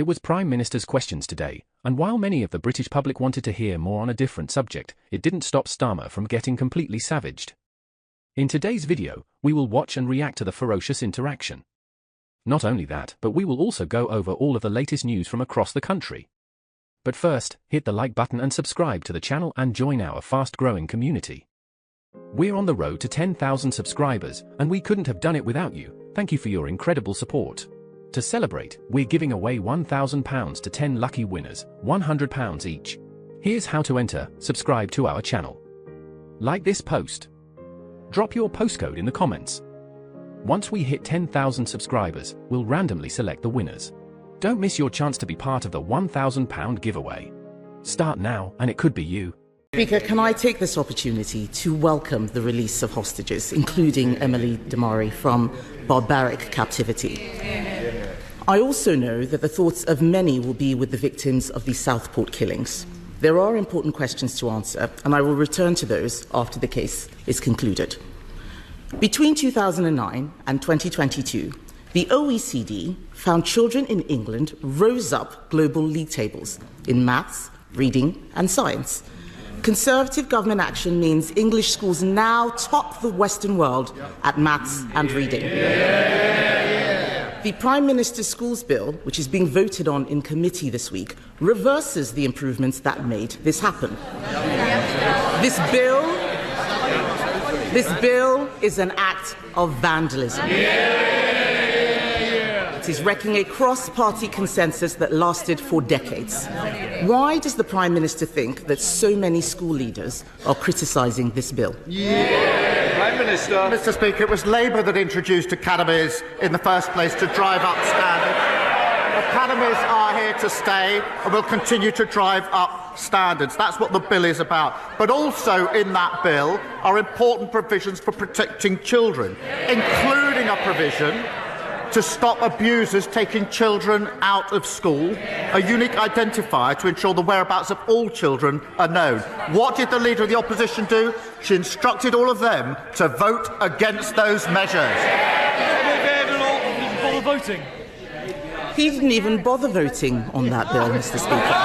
It was Prime Minister's questions today, and while many of the British public wanted to hear more on a different subject, it didn't stop Starmer from getting completely savaged. In today's video, we will watch and react to the ferocious interaction. Not only that, but we will also go over all of the latest news from across the country. But first, hit the like button and subscribe to the channel and join our fast-growing community. We're on the road to 10,000 subscribers, and we couldn't have done it without you. Thank you for your incredible support. To celebrate, we're giving away £1,000 to 10 lucky winners, £100 each. Here's how to enter. Subscribe to our channel. Like this post. Drop your postcode in the comments. Once we hit 10,000 subscribers, we'll randomly select the winners. Don't miss your chance to be part of the £1,000 giveaway. Start now, and it could be you. Speaker, can I take this opportunity to welcome the release of hostages, including Emily Damari, from barbaric captivity? I also know that the thoughts of many will be with the victims of the Southport killings. There are important questions to answer, and I will return to those after the case is concluded. Between 2009 and 2022, the OECD found children in England rose up global league tables in maths, reading, and science. Conservative government action means English schools now top the Western world at maths and reading. The Prime Minister's Schools Bill, which is being voted on in committee this week, reverses the improvements that made this happen. This bill is an act of vandalism. It is wrecking a cross-party consensus that lasted for decades. Why does the Prime Minister think that so many school leaders are criticising this bill? Prime Minister. Mr. Speaker, it was Labour that introduced academies in the first place to drive up standards. Academies are here to stay and will continue to drive up standards. That's what the bill is about. But also in that bill are important provisions for protecting children, including a provision to stop abusers taking children out of school, a unique identifier to ensure the whereabouts of all children are known. What did the Leader of the Opposition do? She instructed all of them to vote against those measures. Voting. He didn't even bother voting on that bill, Mr. Speaker.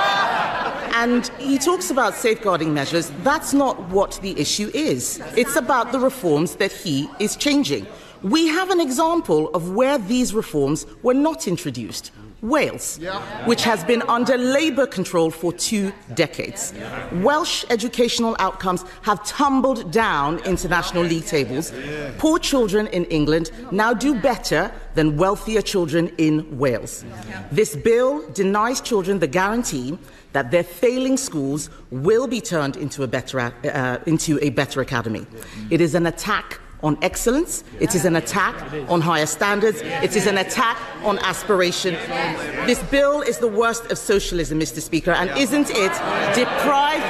And he talks about safeguarding measures. That's not what the issue is. It's about the reforms that he is changing. We have an example of where these reforms were not introduced. Wales, which has been under Labour control for 2 decades. Welsh educational outcomes have tumbled down international league tables. Poor children in England now do better than wealthier children in Wales. This bill denies children the guarantee that their failing schools will be turned into a better academy. It is an attack on excellence, it is an attack on higher standards, it is an attack on aspiration. This bill is the worst of socialism, Mr. Speaker, and isn't it deprived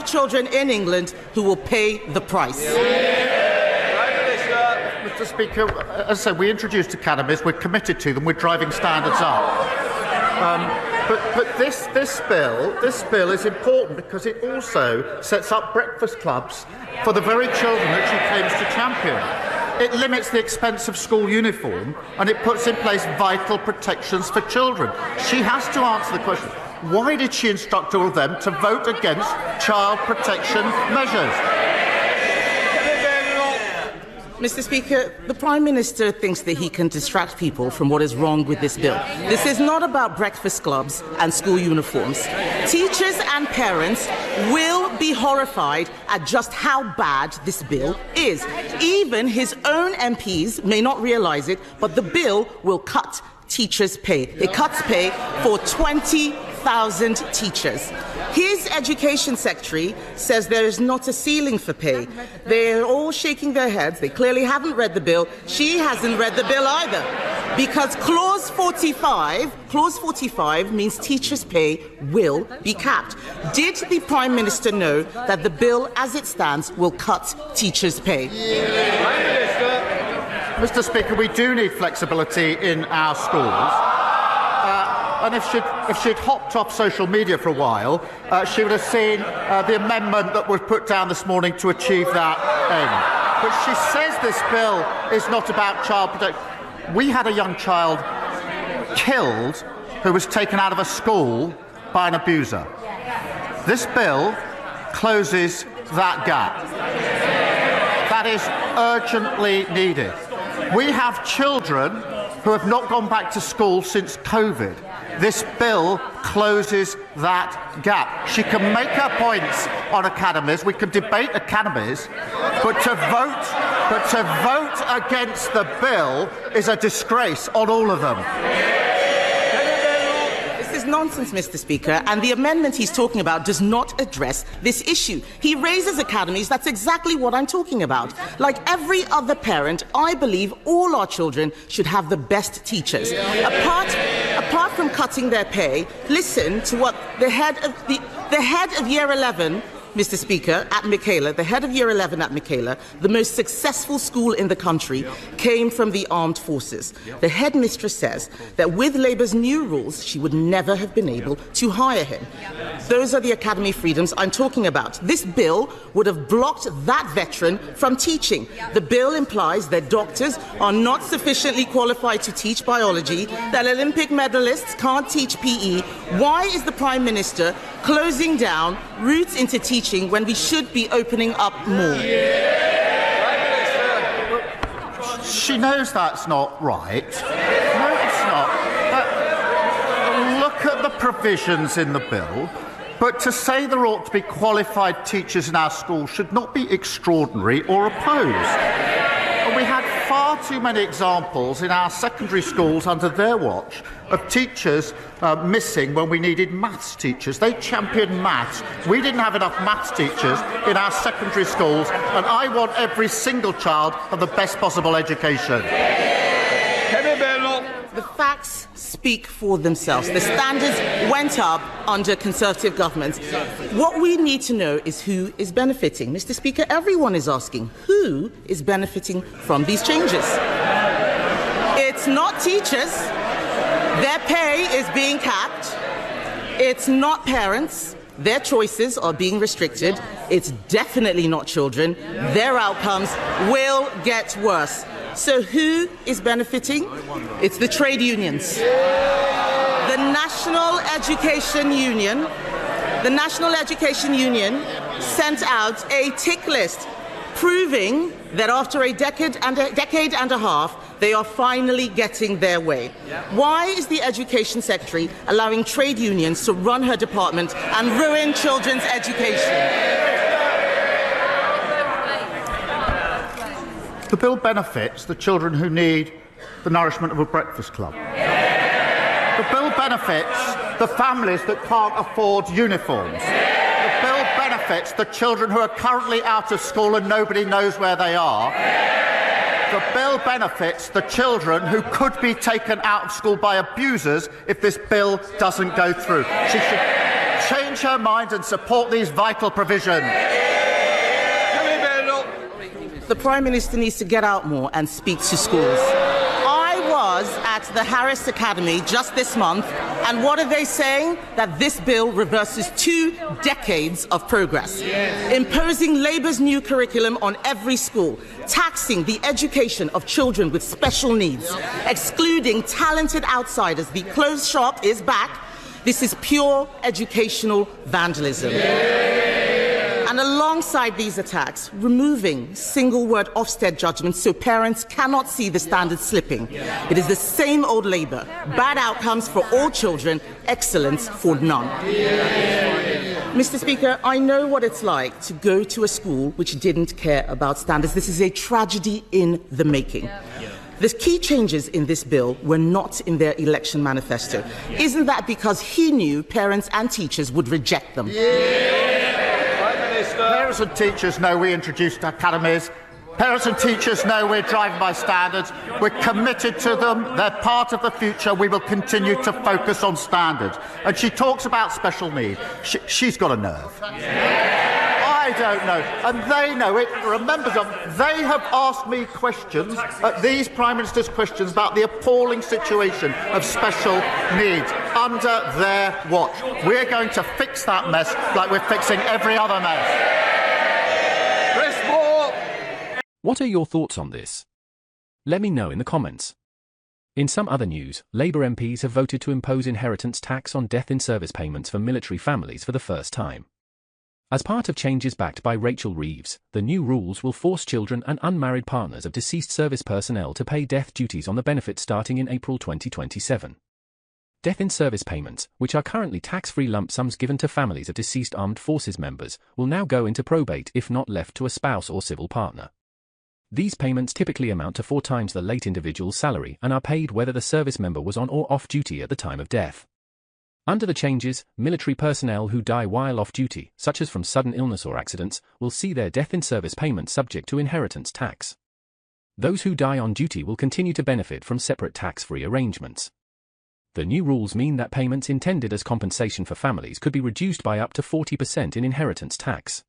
children in England who will pay the price? Mr. Speaker, as I said, we introduced academies, we're committed to them, we're driving standards up. But this bill is important because it also sets up breakfast clubs for the very children that she claims to champion. It limits the expense of school uniform and it puts in place vital protections for children. She has to answer the question, why did she instruct all of them to vote against child protection measures? Mr. Speaker, the Prime Minister thinks that he can distract people from what is wrong with this bill. This is not about breakfast clubs and school uniforms. Teachers and parents will be horrified at just how bad this bill is. Even his own MPs may not realise it, but the bill will cut teachers' pay. It cuts pay for 20,000 teachers. His education secretary says there is not a ceiling for pay. They're all shaking their heads. They clearly haven't read the bill. She hasn't read the bill either. Because Clause 45 means teachers' pay will be capped. Did the Prime Minister know that the bill as it stands will cut teachers' pay? Mr. Speaker, we do need flexibility in our schools. And if she'd hopped off social media for a while, she would have seen the amendment that was put down this morning to achieve that end. But she says this bill is not about child protection. We had a young child killed who was taken out of a school by an abuser. This bill closes that gap. That is urgently needed. We have children who have not gone back to school since COVID. This bill closes that gap. She can make her points on academies. We can debate academies, but to vote against the bill is a disgrace on all of them. This is nonsense, Mr. Speaker, and the amendment he's talking about does not address this issue. He raises academies. That's exactly what I'm talking about. Like every other parent, I believe all our children should have the best teachers. Apart from cutting their pay, listen to what the head of Year 11, Mr. Speaker, at Michaela, the head of Year 11 at Michaela, the most successful school in the country, came from the armed forces. The headmistress says that with Labour's new rules, she would never have been able to hire him. Those are the academy freedoms I'm talking about. This bill would have blocked that veteran from teaching. The bill implies that doctors are not sufficiently qualified to teach biology, that Olympic medalists can't teach PE. Why is the Prime Minister closing down routes into teaching when we should be opening up more? She knows that's not right. No, it's not. Look at the provisions in the bill. But to say there ought to be qualified teachers in our schools should not be extraordinary or opposed. And we had far too many examples in our secondary schools under their watch of teachers missing when we needed maths teachers. They championed maths. We didn't have enough maths teachers in our secondary schools, and I want every single child to have the best possible education. The facts speak for themselves. The standards went up under Conservative governments. What we need to know is who is benefiting. Mr. Speaker, everyone is asking who is benefiting from these changes. It's not teachers. Their pay is being capped. It's not parents. Their choices are being restricted. It's definitely not children. Their outcomes will get worse. So who is benefiting? It's the trade unions. The National Education Union sent out a tick list proving that after a decade and a half, they are finally getting their way. Why is the Education Secretary allowing trade unions to run her department and ruin children's education? The bill benefits the children who need the nourishment of a breakfast club. The bill benefits the families that can't afford uniforms. The bill benefits the children who are currently out of school and nobody knows where they are. The bill benefits the children who could be taken out of school by abusers if this bill doesn't go through. She should change her mind and support these vital provisions. The Prime Minister needs to get out more and speak to schools. I was at the Harris Academy just this month, and what are they saying? That this bill reverses 2 decades of progress. Imposing Labour's new curriculum on every school, taxing the education of children with special needs, excluding talented outsiders. The closed shop is back. This is pure educational vandalism. And alongside these attacks, removing single-word Ofsted judgments so parents cannot see the standards slipping. It is the same old Labour. Bad outcomes for all children, excellence for none. Mr. Speaker, I know what it's like to go to a school which didn't care about standards. This is a tragedy in the making. The key changes in this bill were not in their election manifesto. Isn't that because he knew parents and teachers would reject them? Parents and teachers know we introduced academies. Parents and teachers know we're driving by standards. We're committed to them. They're part of the future. We will continue to focus on standards. And she talks about special need. She's got a nerve. I don't know. And they know it. Remember, they have asked me questions, these Prime Minister's questions, about the appalling situation of special needs under their watch. We're going to fix that mess like we're fixing every other mess. What are your thoughts on this? Let me know in the comments. In some other news, Labour MPs have voted to impose inheritance tax on death-in-service payments for military families for the first time. As part of changes backed by Rachel Reeves, the new rules will force children and unmarried partners of deceased service personnel to pay death duties on the benefit starting in April 2027. Death-in-service payments, which are currently tax-free lump sums given to families of deceased armed forces members, will now go into probate if not left to a spouse or civil partner. These payments typically amount to 4 times the late individual's salary and are paid whether the service member was on or off duty at the time of death. Under the changes, military personnel who die while off duty, such as from sudden illness or accidents, will see their death-in-service payments subject to inheritance tax. Those who die on duty will continue to benefit from separate tax-free arrangements. The new rules mean that payments intended as compensation for families could be reduced by up to 40% in inheritance tax.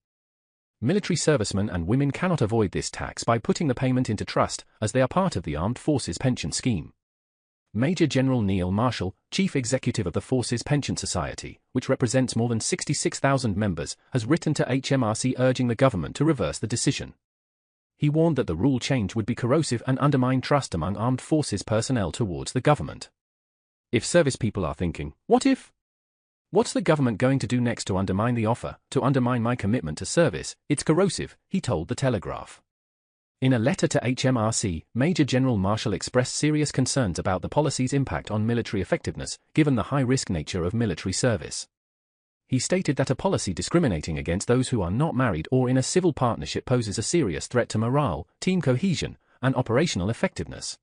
Military servicemen and women cannot avoid this tax by putting the payment into trust, as they are part of the Armed Forces Pension Scheme. Major General Neil Marshall, Chief Executive of the Forces Pension Society, which represents more than 66,000 members, has written to HMRC urging the government to reverse the decision. He warned that the rule change would be corrosive and undermine trust among armed forces personnel towards the government. If service people are thinking, what if? What's the government going to do next to undermine the offer, to undermine my commitment to service? It's corrosive, he told The Telegraph. In a letter to HMRC, Major General Marshall expressed serious concerns about the policy's impact on military effectiveness, given the high-risk nature of military service. He stated that a policy discriminating against those who are not married or in a civil partnership poses a serious threat to morale, team cohesion, and operational effectiveness.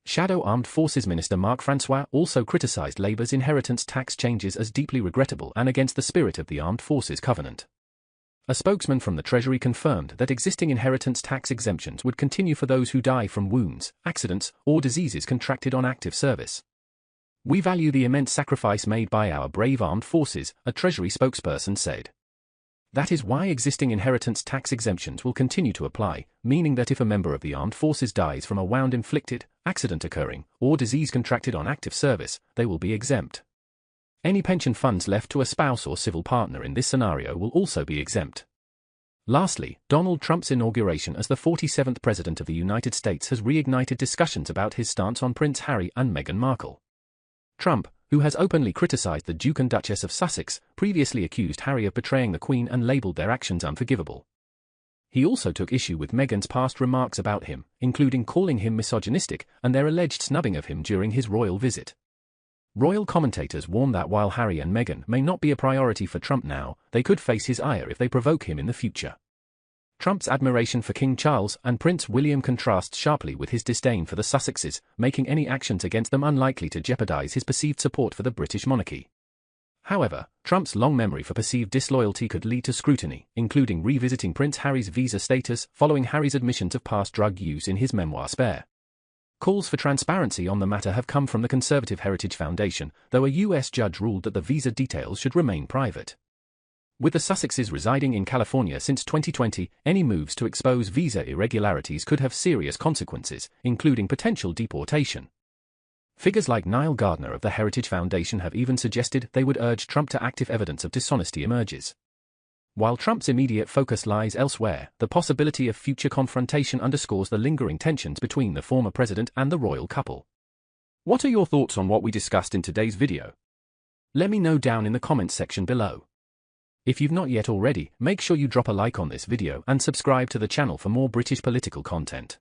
Shadow Armed Forces Minister Marc Francois also criticized Labour's inheritance tax changes as deeply regrettable and against the spirit of the Armed Forces Covenant. A spokesman from the Treasury confirmed that existing inheritance tax exemptions would continue for those who die from wounds, accidents, or diseases contracted on active service. We value the immense sacrifice made by our brave armed forces, a Treasury spokesperson said. That is why existing inheritance tax exemptions will continue to apply, meaning that if a member of the armed forces dies from a wound inflicted, accident occurring, or disease contracted on active service, they will be exempt. Any pension funds left to a spouse or civil partner in this scenario will also be exempt. Lastly, Donald Trump's inauguration as the 47th President of the United States has reignited discussions about his stance on Prince Harry and Meghan Markle. Trump, who has openly criticized the Duke and Duchess of Sussex, previously accused Harry of betraying the Queen and labeled their actions unforgivable. He also took issue with Meghan's past remarks about him, including calling him misogynistic and their alleged snubbing of him during his royal visit. Royal commentators warn that while Harry and Meghan may not be a priority for Trump now, they could face his ire if they provoke him in the future. Trump's admiration for King Charles and Prince William contrasts sharply with his disdain for the Sussexes, making any actions against them unlikely to jeopardize his perceived support for the British monarchy. However, Trump's long memory for perceived disloyalty could lead to scrutiny, including revisiting Prince Harry's visa status following Harry's admissions of past drug use in his memoir Spare. Calls for transparency on the matter have come from the Conservative Heritage Foundation, though a U.S. judge ruled that the visa details should remain private. With the Sussexes residing in California since 2020, any moves to expose visa irregularities could have serious consequences, including potential deportation. Figures like Niall Gardner of the Heritage Foundation have even suggested they would urge Trump to act if evidence of dishonesty emerges. While Trump's immediate focus lies elsewhere, the possibility of future confrontation underscores the lingering tensions between the former president and the royal couple. What are your thoughts on what we discussed in today's video? Let me know down in the comments section below. If you've not yet already, make sure you drop a like on this video and subscribe to the channel for more British political content.